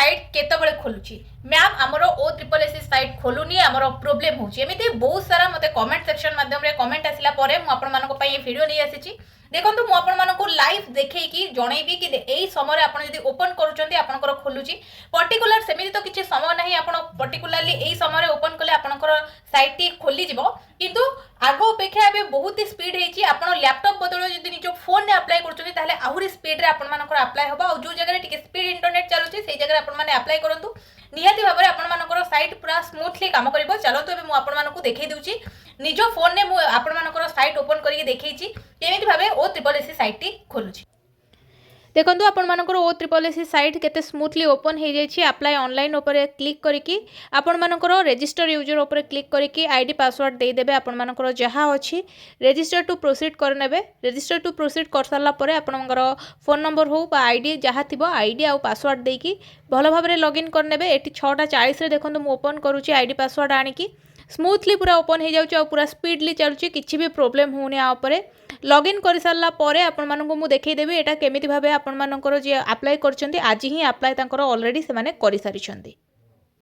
Site केतबेले खोलुची ma'am आमर OSSC site खोलुनी आमर problem होची एमिति बहुत सारा मते कमेंट सेक्शन माध्यम रे कमेंट आसिला परे मु आपण मानको पई वीडियो नै आसीची देखो मु आपण मानको लाइव देखैकी जणैबी कि एई समय आपण जदी ओपन करूचंती आपनकर खोलुची पर्टिकुलर सेमिति तो किछि समय नाही आपण पर्टिकुलरली एई समय रे ओपन कले आपनकर साइट टी खोली जिवो किंतु आगो अपेक्षा एबे बहुत ही स्पीड हेची आपण लैपटॉप बदल जदी निजो फोन ने अप्लाई करचंती ताले आहुरी स्पीड रे आपण मानकर अप्लाई होबा और जो जगह रे टिके स्पीड इंटरनेट चलुची सेई जगह रे आपण माने अप्लाई करंतु निहाती भाबरे आपण मानकर साइट पूरा स्मूथली काम करिवो चलतो एबे मु आपण मानको देखै देउची निजो फोन ने मु आपण मानकर साइट ओपन करिके देखैची केमिति भाबे OSSC साइट टी खोलुची देखो आपण मानकर OSSC साइट केते स्मूथली ओपन हो जाइए अप्लाई ऑनलाइन ऊपर क्लिक करिकी आपण मानकर रजिस्टर यूजर ऊपर क्लिक करिकी आईडी पासवर्ड दे देबे आपण मानकर जहाँ अच्छी रजिस्टर टू प्रोसीड करनेबे रजिस्टर टू प्रोसीड कर सारा पर आपणकर फोन नंबर हो बा आईडी जहाँ थी आईडी आउ पासवर्ड देकी भल भाव लॉगिन करनेबे एटी 6:40 रे देखो मु ओपन करूची आईडी पासवर्ड आनिकी स्मूथली पूरा ओपन हो जाउची और पूरा स्पीडली चलुची किछि भी प्रॉब्लम होनी आ ऊपर लॉगिन कर सारा पर आपण मानक मु देखैदेबी एटा केमिति भाबे आपण मानकर जे अप्लाई करछंती आज ही अप्लाई तांकर ऑलरेडी से माने करि सारिछंती।